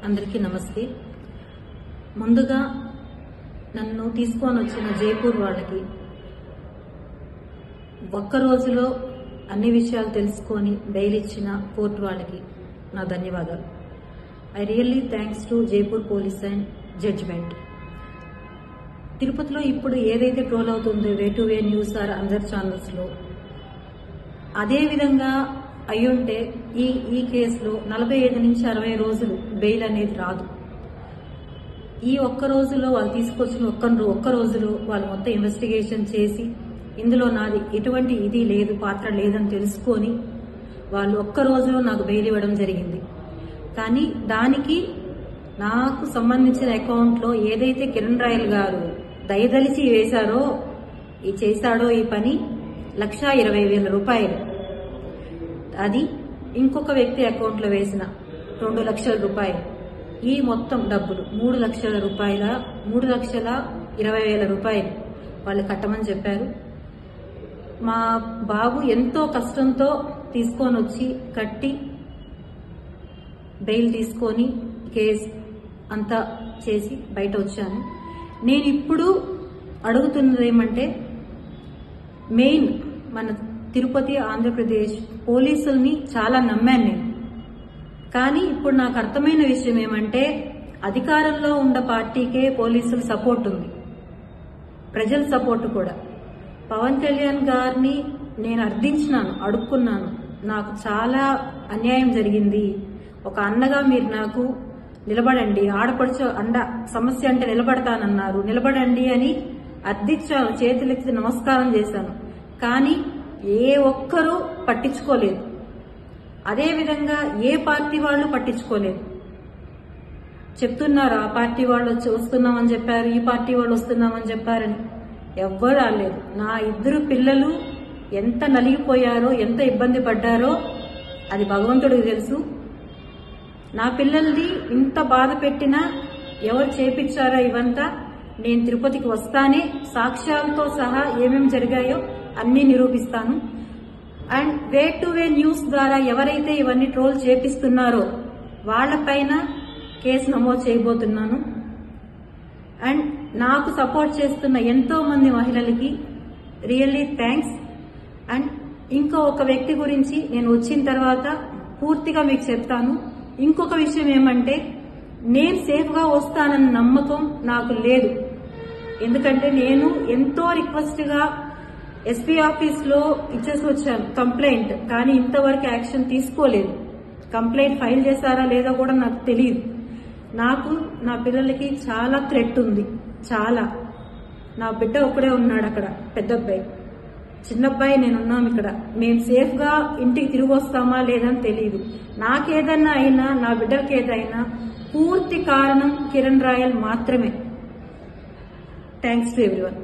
అందరికీ నమస్తే. ముందుగా నన్ను తీసుకొని వచ్చిన జైపూర్ వాళ్ళకి ఒక్క రోజులో అన్ని విషయాలు తెలుసుకొని బెయిల్ ఇచ్చిన కోర్టు వాళ్ళకి నా ధన్యవాదాలు. I really thanks to Jaipur police and judgement. తిరుపతిలో ఇప్పుడు ఏదైతే ట్రోల్ అవుతుందో way to way news or అందర్ ఛానల్స్ లో అదే విధంగా అయ్యుంటే ఈ కేసులో 45 నుంచి 60 రోజులు బెయిల్ అనేది రాదు. ఈ ఒక్క రోజులో వాళ్ళు తీసుకొచ్చిన ఒక్క రోజులో వాళ్ళు మొత్తం ఇన్వెస్టిగేషన్ చేసి ఇందులో నాది ఎటువంటి ఇది లేదు, పాత్ర లేదని తెలుసుకొని వాళ్ళు ఒక్క రోజులో నాకు బెయిల్ ఇవ్వడం జరిగింది. కానీ దానికి నాకు సంబంధించిన అకౌంట్ లో ఏదైతే కిరణ్ రాయల్ గారు దయదలిచి చేశాడో ఈ పని 1,20,000 రూపాయలు, అది ఇంకొక వ్యక్తి అకౌంట్ లో వేసిన 2 లక్షల రూపాయలు, ఈ మొత్తం డబ్బులు 3 లక్షల రూపాయల 3,20,000 రూపాయలు వాళ్ళు కట్టమని చెప్పారు. మా బాబు ఎంతో కష్టంతో తీసుకొని వచ్చి కట్టి బెయిల్ తీసుకొని కేసు అంతా చేసి బయట వచ్చాను. నేను ఇప్పుడు అడుగుతున్నది ఏమంటే, మెయిన్ మన తిరుపతి ఆంధ్రప్రదేశ్ పోలీసుల్ని చాలా నమ్మాను నేను. కానీ ఇప్పుడు నాకు అర్థమైన విషయం ఏమంటే, అధికారంలో ఉన్న పార్టీకే పోలీసుల సపోర్ట్ ఉంది, ప్రజల సపోర్ట్ కూడా. పవన్ కళ్యాణ్ గారిని నేను అడుక్కున్నాను, నాకు చాలా అన్యాయం జరిగింది, ఒక అన్నగా మీరు నాకు నిలబడండి, ఆడపడుచు సమస్య అంటే నిలబడతానన్నారు, నిలబడండి అని అర్థించాను, చేతులెత్తి నమస్కారం చేశాను. కానీ ఏ ఒక్కరూ పట్టించుకోలేదు. అదేవిధంగా ఏ పార్టీ వాళ్ళు పట్టించుకోలేదు. చెప్తున్నారు ఆ పార్టీ వాళ్ళు వస్తున్నామని చెప్పారు, ఈ పార్టీ వాళ్ళు వస్తున్నామని చెప్పారని. ఎవ్వరు రాలేదు. నా 2 పిల్లలు ఎంత నలిగిపోయారో, ఎంత ఇబ్బంది పడ్డారో అది భగవంతుడికి తెలుసు. నా పిల్లల్ని ఇంత బాధ పెట్టినా ఎవరు చేపించారో ఇవంతా నేను తిరుపతికి వస్తానే సాక్ష్యాలతో సహా ఏమేమి జరిగాయో అన్ని నిరూపిస్తాను. And way to way news ద్వారా ఎవరైతే ఇవన్నీ ట్రోల్ చేపిస్తున్నారో వాళ్లపైన కేసు నమోదు చేయబోతున్నాను. అండ్ నాకు సపోర్ట్ చేస్తున్న ఎంతో మంది మహిళలకి రియల్లీ థ్యాంక్స్. అండ్ ఇంకో ఒక వ్యక్తి గురించి నేను వచ్చిన తర్వాత పూర్తిగా మీకు చెప్తాను. ఇంకొక విషయం ఏమంటే, నేను సేఫ్ గా వస్తానన్న నమ్మకం నాకు లేదు. ఎందుకంటే నేను ఎంతో రిక్వెస్ట్ గా ఎస్పీ ఆఫీస్ లో ఇచ్చేసి వచ్చాను కంప్లైంట్, కానీ ఇంతవరకు యాక్షన్ తీసుకోలేదు. కంప్లైంట్ ఫైల్ చేశారా లేదో కూడా నాకు తెలియదు. నాకు నా పిల్లలకి చాలా థ్రెట్ ఉంది, చాలా. నా బిడ్డ ఒకడే ఉన్నాడు అక్కడ, పెద్ద అబ్బాయి, చిన్నబ్బాయి నేనున్నాం ఇక్కడ. మేము సేఫ్ గా ఇంటికి తిరిగి వస్తామా లేదని తెలియదు. నాకేదన్నా అయినా, నా బిడ్డలకి ఏదైనా పూర్తి కారణం కిరణ్ రాయల్ మాత్రమే. Thanks to everyone.